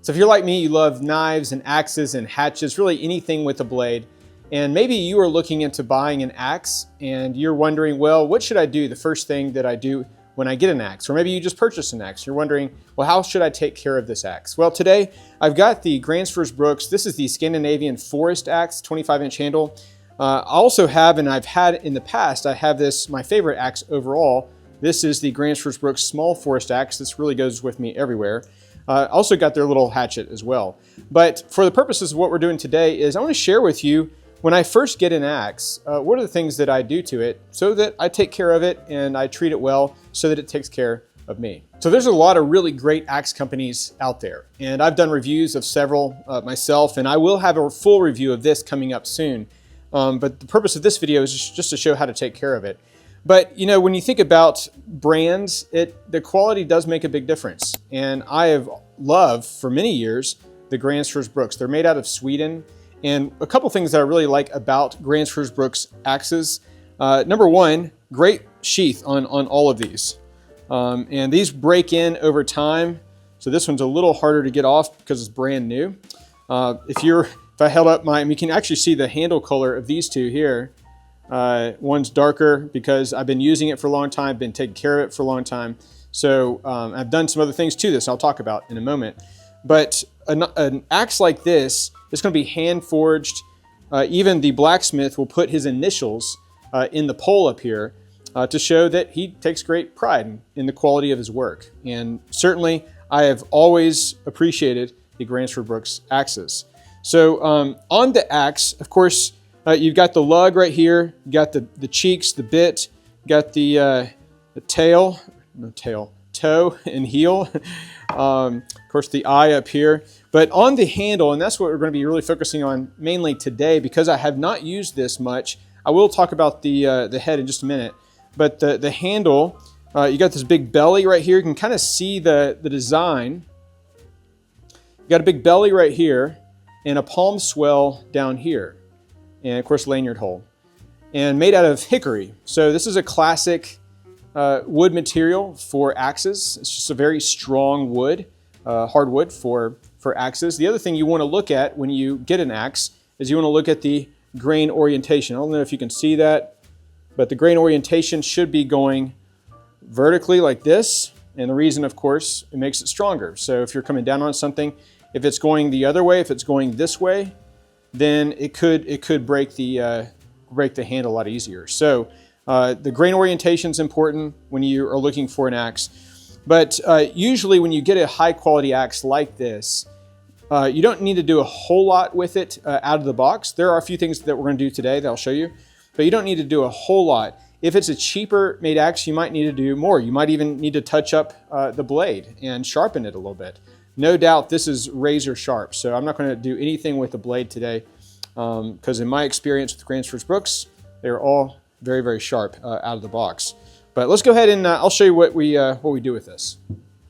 So if you're like me, you love knives and axes and hatchets, really anything with a blade. And maybe you are looking into buying an axe and you're wondering, well, what should I do? The first thing that I do when I get an axe, or maybe you just purchased an axe. You're wondering, well, how should I take care of this axe? Well, today I've got the Gransfors Bruks. This is the Scandinavian forest axe, 25-inch handle. I also have, and I've had in the past, I have this, my favorite axe overall. This is the Gransfors Bruks small forest axe. This really goes with me everywhere. Also got their little hatchet as well. But for the purposes of what we're doing today is I want to share with you when I first get an axe, what are the things that I do to it so that I take care of it and I treat it well so that it takes care of me. So there's a lot of really great axe companies out there, and I've done reviews of several myself, and I will have a full review of this coming up soon. But the purpose of this video is just to show how to take care of it. But you know, when you think about brands, the quality does make a big difference. And I have loved for many years the Gransfors Bruks. They're made out of Sweden. And a couple things that I really like about Gransfors Bruks axes. Number one, great sheath on all of these. And these break in over time. So this one's a little harder to get off because it's brand new. If I held up you can actually see the handle color of these two here. One's darker because I've been using it for a long time, been taking care of it for a long time. So I've done some other things to this I'll talk about in a moment. But an axe like this is going to be hand forged. Even the blacksmith will put his initials in the pole up here to show that he takes great pride in the quality of his work. And certainly I have always appreciated the Gransfors Bruks axes. So on the axe, of course, you've got the lug right here, you got the cheeks, the bit, you got the toe and heel, of course the eye up here. But on the handle, and that's what we're going to be really focusing on mainly today because I have not used this much. I will talk about the head in just a minute. But the handle, you got this big belly right here. You can kind of see the design. You got a big belly right here and a palm swell down here. And of course lanyard hole, and made out of hickory. So this is a classic wood material for axes. It's just a very strong wood, hardwood for axes. The other thing you want to look at when you get an axe is you want to look at the grain orientation. I don't know if you can see that, but the grain orientation should be going vertically like this. And the reason, of course, it makes it stronger. So if you're coming down on something, if it's going the other way, if it's going this way, then it could break the handle a lot easier. So the grain orientation is important when you are looking for an axe. But usually when you get a high quality axe like this, you don't need to do a whole lot with it out of the box. There are a few things that we're going to do today that I'll show you, but you don't need to do a whole lot. If it's a cheaper made axe, you might need to do more. You might even need to touch up the blade and sharpen it a little bit. No doubt this is razor sharp, so I'm not going to do anything with the blade today because in my experience with Gransfors Bruks, they're all very, very sharp out of the box. But let's go ahead and I'll show you what we do with this.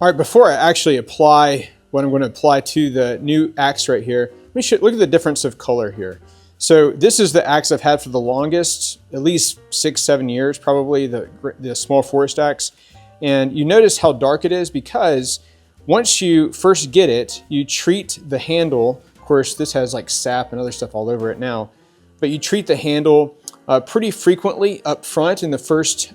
All right, before I actually apply what I'm going to apply to the new axe right here, look at the difference of color here. So this is the axe I've had for the longest, at least 6-7 years, probably the small forest axe. And you notice how dark it is because once you first get it, you treat the handle. Of course, this has like sap and other stuff all over it now, but you treat the handle pretty frequently up front in the first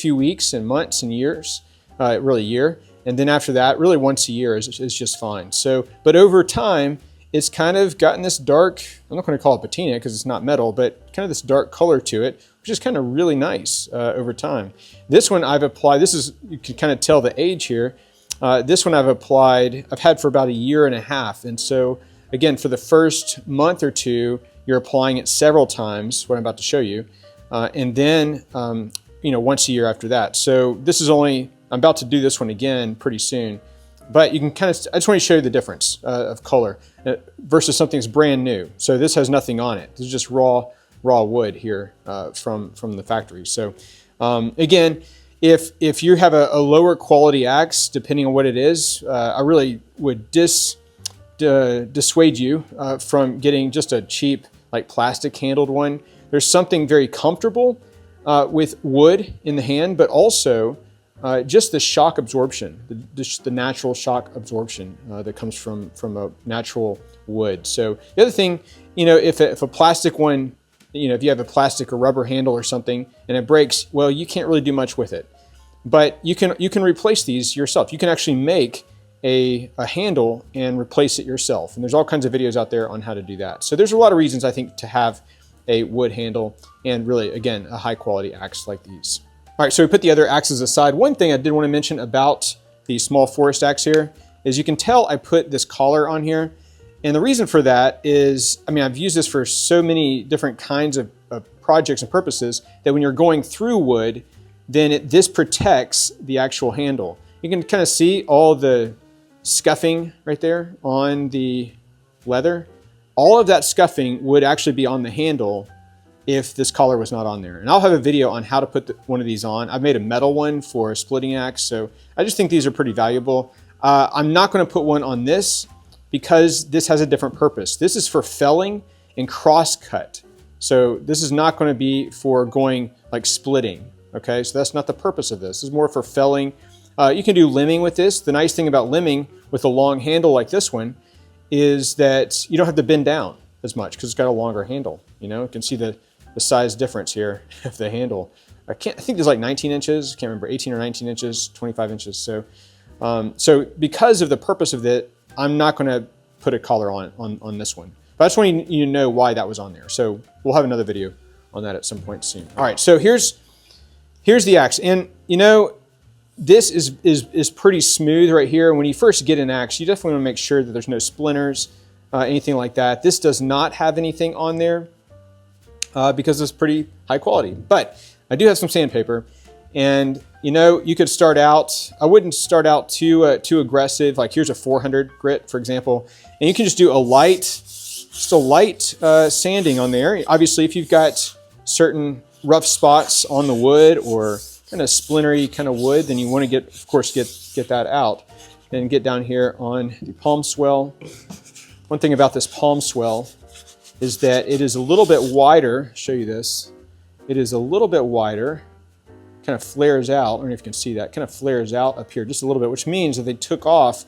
few weeks and months and years, really a year. And then after that, really once a year is just fine. So, but over time, it's kind of gotten this dark, I'm not going to call it patina because it's not metal, but kind of this dark color to it, which is kind of really nice over time. This one I've applied, you can kind of tell the age here. This one I've had for about 1.5 years. And so again, for the first month or two, you're applying it several times, what I'm about to show you. And then, once a year after that. So this is I'm about to do this one again pretty soon. But you can I just want to show you the difference of color versus something that's brand new. So this has nothing on it. This is just raw wood here from the factory. So again, if you have a lower quality axe, depending on what it is, I really would dissuade you from getting just a cheap like plastic handled one. There's something very comfortable with wood in the hand, but also just the shock absorption, the natural shock absorption that comes from a natural wood. So the other thing, if a plastic one, if you have a plastic or rubber handle or something and it breaks, well, you can't really do much with it. But you can replace these yourself. You can actually make a handle and replace it yourself. And there's all kinds of videos out there on how to do that. So there's a lot of reasons, I think, to have a wood handle and really, again, a high quality axe like these. All right, so we put the other axes aside. One thing I did want to mention about the small forest axe here is you can tell I put this collar on here. And the reason for that is, I've used this for so many different kinds of projects and purposes that when you're going through wood, then this protects the actual handle. You can kind of see all the scuffing right there on the leather. All of that scuffing would actually be on the handle if this collar was not on there. And I'll have a video on how to put one of these on. I've made a metal one for a splitting axe, so I just think these are pretty valuable. I'm not going to put one on this because this has a different purpose. This is for felling and cross cut. So this is not going to be for going like splitting. Okay, so that's not the purpose of this. This is more for felling. You can do limbing with this. The nice thing about limbing with a long handle like this one is that you don't have to bend down as much because it's got a longer handle. You can see the size difference here of the handle. I think there's like 19 inches. I can't remember, 18 or 19 inches, 25 inches. So, so because of the purpose of it, I'm not going to put a collar on this one. But I just want you to know why that was on there. So we'll have another video on that at some point soon. All right, so here's the axe. And this is pretty smooth right here. When you first get an axe, you definitely want to make sure that there's no splinters, anything like that. This does not have anything on there because it's pretty high quality. But I do have some sandpaper. And you could start out, I wouldn't start out too aggressive. Like here's a 400 grit, for example. And you can just do a light sanding on there. Obviously, if you've got certain rough spots on the wood or kind of splintery kind of wood, then you want to of course get that out. Then get down here on the palm swell. One thing about this palm swell is that it is a little bit wider. I'll show you this. It is a little bit wider, kind of flares out. I don't know if you can see that. Kind of flares out up here just a little bit, which means that they took off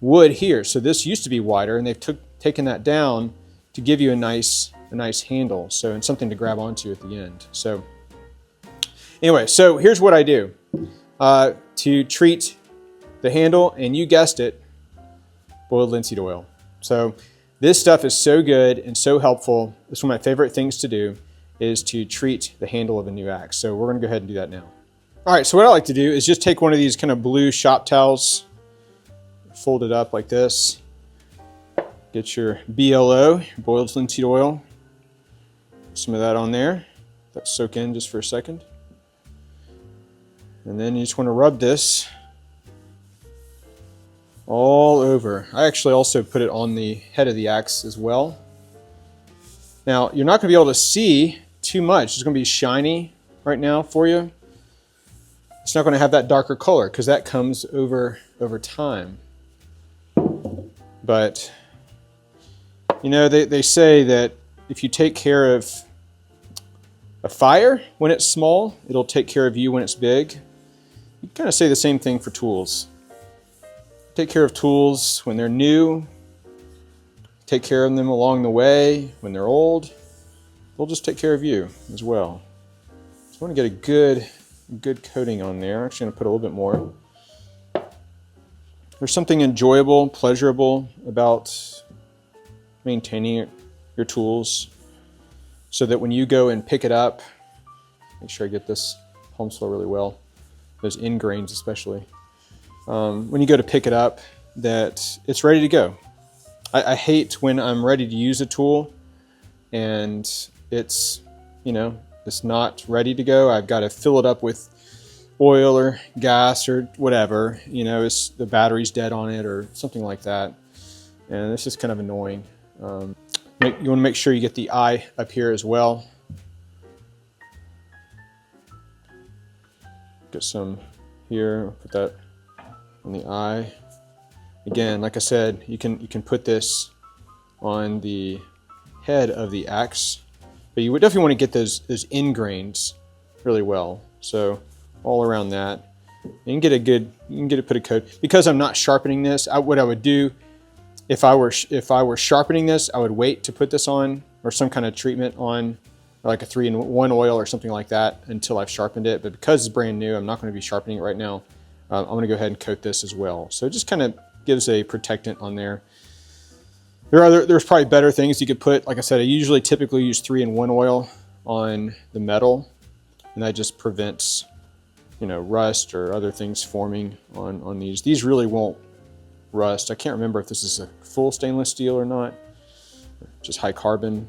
wood here. So this used to be wider, and they've taken that down to give you a nice handle. So, and something to grab onto at the end. So anyway, so here's what I do to treat the handle, and you guessed it, boiled linseed oil. So this stuff is so good and so helpful. It's one of my favorite things to do is to treat the handle of a new axe. So we're going to go ahead and do that now. All right, so what I like to do is just take one of these kind of blue shop towels, fold it up like this, get your BLO, boiled linseed oil, some of that on there. Let that soak in just for a second. And then you just want to rub this all over. I actually also put it on the head of the axe as well. Now, you're not going to be able to see too much. It's going to be shiny right now for you. It's not going to have that darker color because that comes over time. But, they say that if you take care of a fire when it's small, it'll take care of you when it's big. You kind of say the same thing for tools. Take care of tools when they're new. Take care of them along the way. When they're old, they'll just take care of you as well. So I want to get a good coating on there. I'm actually going to put a little bit more. There's something enjoyable, pleasurable about maintaining your tools so that when you go and pick it up, make sure I get this palm swell really well, those end grains especially. When you go to pick it up, that it's ready to go. I hate when I'm ready to use a tool and it's not ready to go. I've got to fill it up with oil or gas or whatever. The battery's dead on it or something like that. And it's just kind of annoying. You want to make sure you get the eye up here as well. Get some here, put that on the eye. Again, like I said, you can put this on the head of the axe, but you would definitely want to get those end grains really well. So all around that. You can get it put a coat. Because I'm not sharpening this, what I would do if I were sharpening this, I would wait to put this on, or some kind of treatment on, like a 3-in-1 oil or something like that, until I've sharpened it. But because it's brand new, I'm not going to be sharpening it right now. I'm going to go ahead and coat this as well. So it just kind of gives a protectant on there. There's probably better things you could put. Like I said, I typically use 3-in-1 oil on the metal, and that just prevents, you know, rust or other things forming on these. These really won't rust. I can't remember if this is a full stainless steel or not, just high carbon.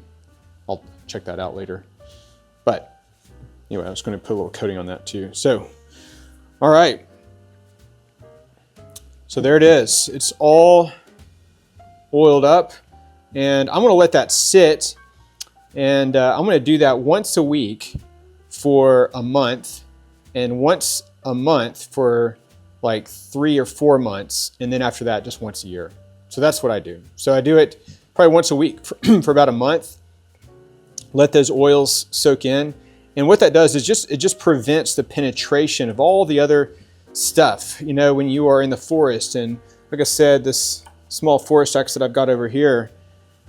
I'll check that out later. But anyway, I was going to put a little coating on that too. So, all right. So there it is. It's all oiled up, and I'm going to let that sit, and I'm going to do that once a week for a month, and once a month for like 3 or 4 months, and then after that just once a year. So that's what I do. So I do it probably once a week for about a month. Let those oils soak in, and what that does is it just prevents the penetration of all the other stuff. You know, when you are in the forest, and like I said, this small forest axe that I've got over here,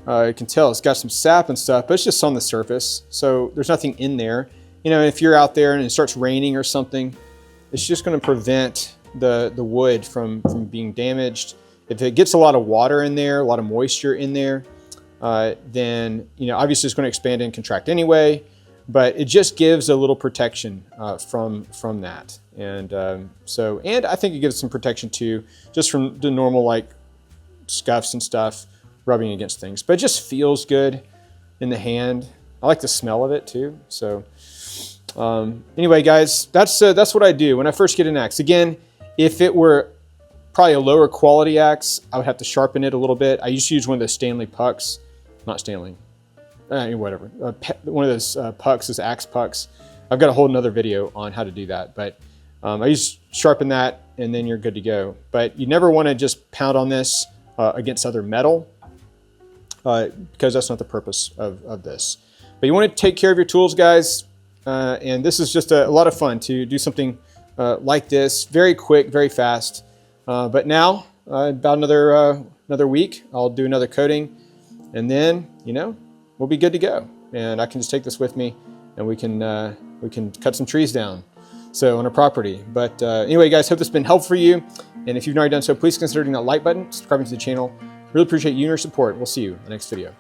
you can tell it's got some sap and stuff, but it's just on the surface, so there's nothing in there. You know, if you're out there and it starts raining or something, it's just going to prevent the wood from being damaged. If it gets a lot of water in there, a lot of moisture in there, then, you know, obviously it's going to expand and contract anyway, but it just gives a little protection from that. And and I think it gives some protection too, just from the normal like scuffs and stuff rubbing against things. But it just feels good in the hand. I like the smell of it too. So anyway, guys, that's what I do when I first get an axe. Again, if it were probably a lower quality axe, I would have to sharpen it a little bit. I used to use one of those Stanley pucks, not Stanley, whatever. One of those pucks, those axe pucks. I've got a whole nother video on how to do that, but I just sharpen that and then you're good to go. But you never want to just pound on this against other metal, because that's not the purpose of this. But you want to take care of your tools, guys, and this is just a lot of fun to do something like this, very quick, very fast. But now, about another week, I'll do another coating, and then, you know, we'll be good to go. And I can just take this with me, and we can cut some trees down, so on a property. But anyway, guys, hope this has been helpful for you. And if you've not already done so, please consider hitting that like button, subscribing to the channel. Really appreciate you and your support. We'll see you in the next video.